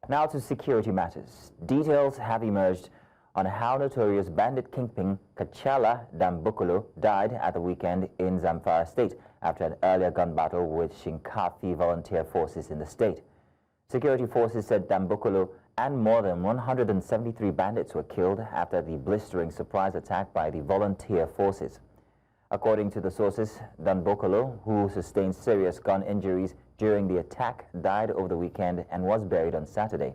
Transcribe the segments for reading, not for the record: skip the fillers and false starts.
Now to security matters. Details have emerged on how notorious Bandit Kingpin Kachalla Danbokolo died at the weekend in Zamfara State after an earlier gun battle with Shinkafi Volunteer Forces in the state. Security forces said Danbokolo and more than 173 bandits were killed after the blistering surprise attack by the Volunteer Forces. According to the sources, Danbokolo, who sustained serious gun injuries during the attack, died over the weekend and was buried on Saturday.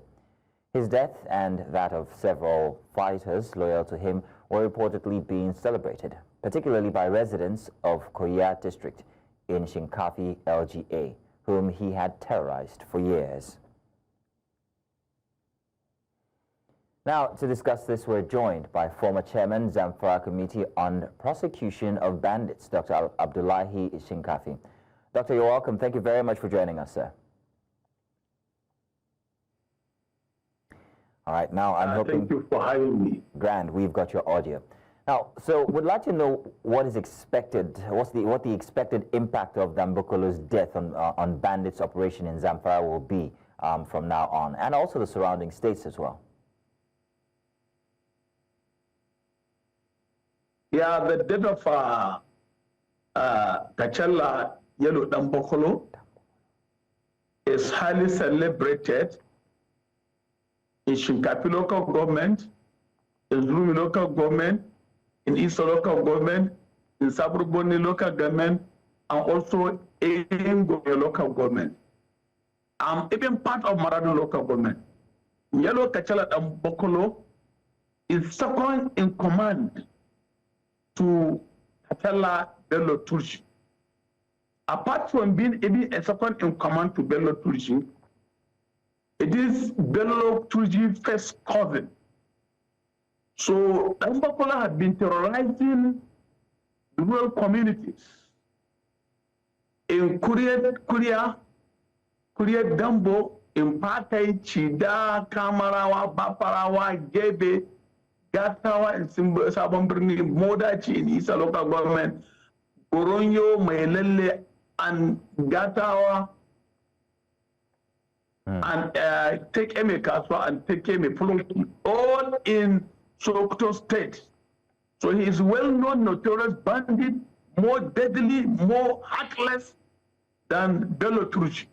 His death and that of several fighters loyal to him were reportedly being celebrated, particularly by residents of Kurya District in Shinkafi LGA, whom he had terrorized for years. Now, to discuss this, we're joined by former Chairman, Zamfara Committee on Prosecution of Bandits, Dr Abdullahi Shinkafi. Doctor, you're welcome. Thank you very much for joining us, sir. All right, now I'm hoping... Thank you for having me. Grand, we've got your audio. Now, so we'd like to know what is expected, what the expected impact of Danbokolo's death on Bandits' operation in Zamfara will be from now on, and also the surrounding states as well. Yeah, the death of Kachalla Danbokolo is highly celebrated in Shinkafi local government, in Zulu local government, in Isa local government, in Sabruboni local government, and also in Goya local government. Even part of Maradu local government. Yellow Kachalla Danbokolo is second in command to Kachalla Bello Turji. Apart from being a second in command to Bello Turji, it is Bello Turji's first cousin. So Danbokolo had been terrorizing the rural communities in Kurya Dambo, in Patay, Chida, Kamarawa, Baparawa, Gebe, Gatawa, and Sabon Birni, Modachi in Isa local government, Goronyo, Maelele, and Gatawa, and take Kaswa and take Pulunki, all in Sokoto State. So he is well-known notorious bandit, more deadly, more heartless than Bello Turji.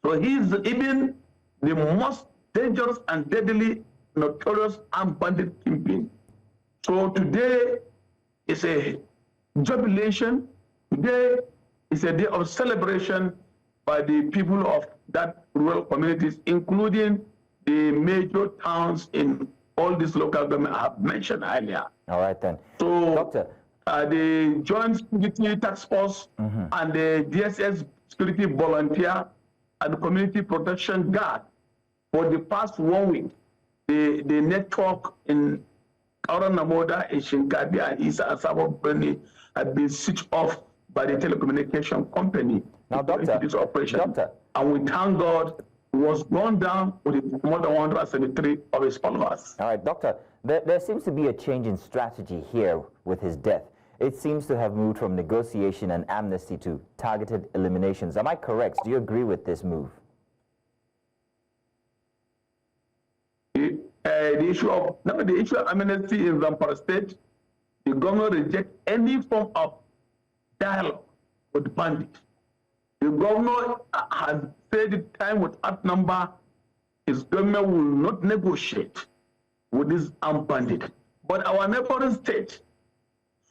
So he is even the most dangerous and deadly notorious armed bandit kingpin. So today is a jubilation. Today is a day of celebration by the people of that rural communities, including the major towns in all these local governments I have mentioned earlier. All right then. So, Doctor, the Joint Security Task Force and the DSS Security Volunteer and the Community Protection Guard, for the past 1 week, the network in Namoda, in Shinkafi, and Isa and Sabo Birni had been switched off by the telecommunication company. Now, Doctor, this operation. And we thank God it was gone down with more than 173 of his followers. All right, Doctor, there seems to be a change in strategy here with his death. It seems to have moved from negotiation and amnesty to targeted eliminations. Am I correct? Do you agree with this move? The issue of amnesty in Zamfara State, the governor rejects any form of dialogue with the bandit. The governor has said the time without number, his government will not negotiate with this armed bandit. But our neighboring state,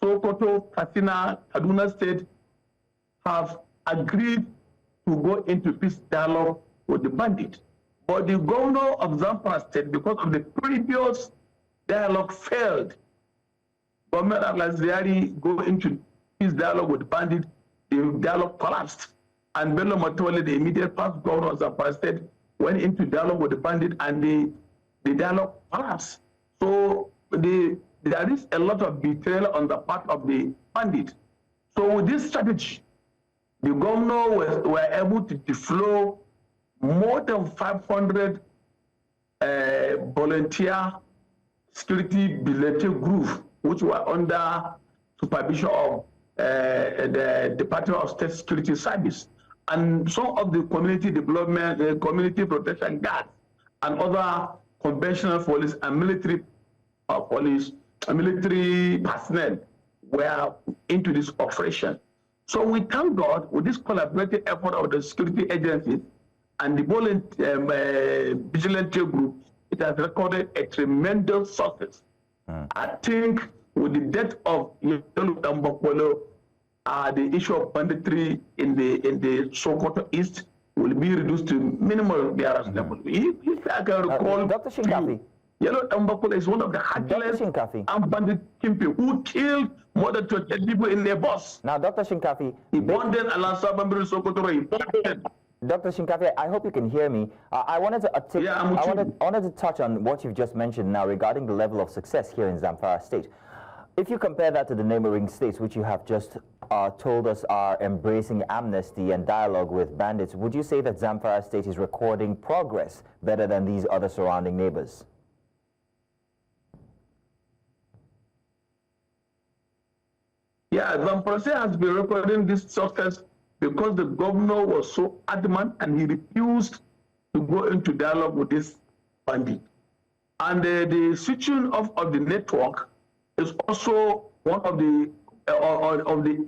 Sokoto, Katsina, Kaduna State, have agreed to go into peace dialogue with the bandit. But the governor of Zamfara State, because of the previous dialogue failed, Governor Al-Azhari go into peace dialogue with the bandit, the dialogue collapsed. And Bello Matole, the immediate past governor of Zamfara State, went into dialogue with the bandit, and the dialogue collapsed. So there is a lot of betrayal on the part of the bandit. So with this strategy, the governor were able to deflow more than 500 volunteer security vigilante groups, which were under supervision of the Department of State Security Service, and some of the community development, community protection guards, and other conventional police and military military personnel were into this operation. So we thank God with this collaborative effort of the security agencies and the vigilante group, it has recorded a tremendous success. I think with the death of Danbokolo, the issue of banditry in the Sokoto East will be reduced to minimal level. If I can recall, Dr. Shinkafi. Yellow Danbokolo is one of the hardest and bandit kingpin who killed more than 20 people in their bus. Now, Dr. Shinkafi, he bonded Dr. Shinkafi, I hope you can hear me. I wanted to touch on what you've just mentioned now regarding the level of success here in Zamfara State. If you compare that to the neighboring states, which you have just told us are embracing amnesty and dialogue with bandits, would you say that Zamfara State is recording progress better than these other surrounding neighbors? Yeah, Zamfara State has been recording this success because the governor was so adamant and he refused to go into dialogue with this bandit. And the switching off of the network is also one of the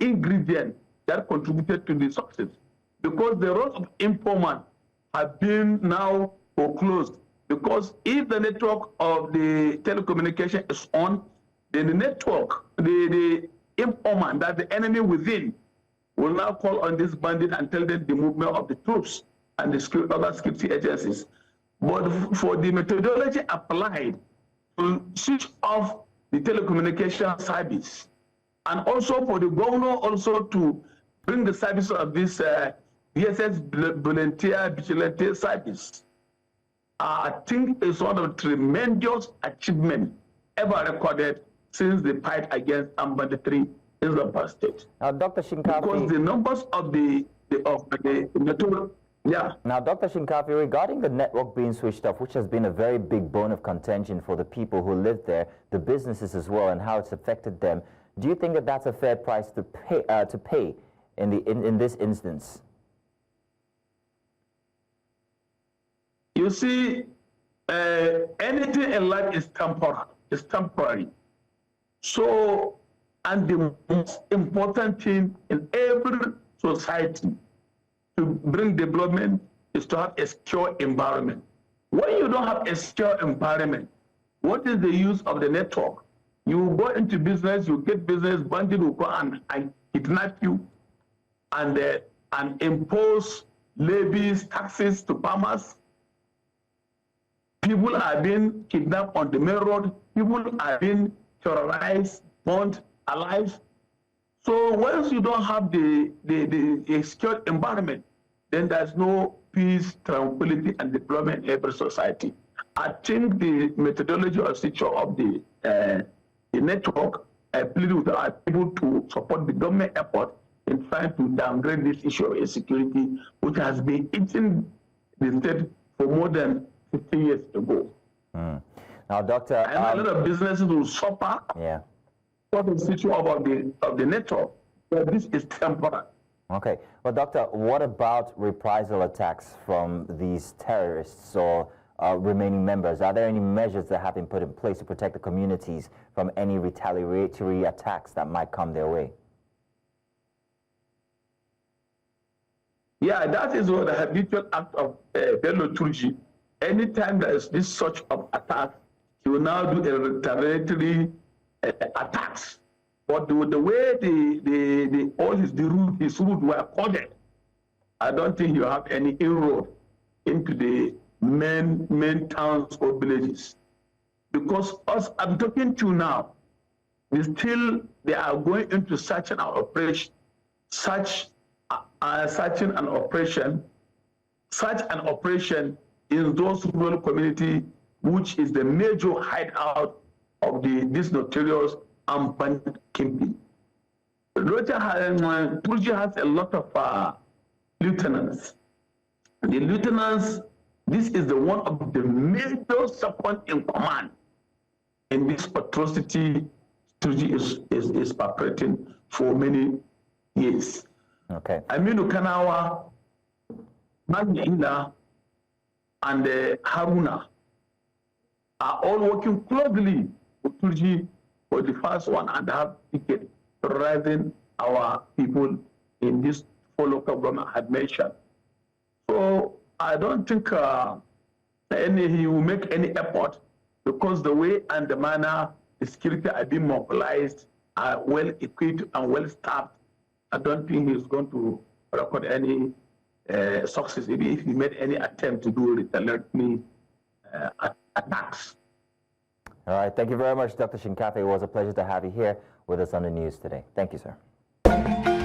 ingredients that contributed to the success, because the role of informant have been now foreclosed. Because if the network of the telecommunication is on, then the network, the informant, that the enemy within, will now call on this bandit and tell them the movement of the troops and the other security agencies. But for the methodology applied to switch off the telecommunication service, and also for the governor also to bring the service of this VSS volunteer vigilante service, I think it's one of the tremendous achievements ever recorded since the fight against banditry in Zamfara State. Now, Dr. Shinkafi, because the numbers of the network. Yeah. Now, Dr. Shinkafi, regarding the network being switched off, which has been a very big bone of contention for the people who live there, the businesses as well, and how it's affected them, do you think that that's a fair price to pay in this instance? You see, anything in life is temporal. It's temporary. So, and the most important thing in every society to bring development is to have a secure environment. When you don't have a secure environment, what is the use of the network? You go into business, you get business, bandit will go and kidnap you and impose levies, taxes to farmers. People are being kidnapped on the main road. People are being terrorized, burned alive. So once you don't have the secure environment, then there's no peace, tranquility, and development in every society. I think the methodology of switch of the network, I plead with our people to support the government effort in trying to downgrade this issue of insecurity, which has been eating the state for more than 50 years ago. Now, Doctor, I know a lot of businesses will suffer. Yeah. For the situation of the network, but this is temporary. Okay. Well, Doctor, what about reprisal attacks from these terrorists or remaining members? Are there any measures that have been put in place to protect the communities from any retaliatory attacks that might come their way? Yeah, that is what the habitual act of Bello Turji. Anytime there is this such of attack, he will now do a retaliatory attacks. But the way all his routes were coded, I don't think you have any inroad into the main towns or villages. Because us I'm talking to now, they are going into such an operation, such an operation in those rural community, which is the major hideout of this notorious Bandit Kingpin. Turji has a lot of lieutenants. The lieutenants, this is the one of the major second in command in this atrocity Turji is perpetrating for many years. Okay. Aminu Kanawa, Magna and Haruna are all working closely with Turji for the first 1.5 decades, terrorizing our people in these 4 local governments I had mentioned. So I don't think he will make any effort, because the way and the manner the security are being mobilized, are well equipped and well staffed. I don't think he's going to record any success if he made any attempt to do retaliatory attacks. All right, thank you very much, Dr. Shinkafi. It was a pleasure to have you here with us on the news today. Thank you, sir.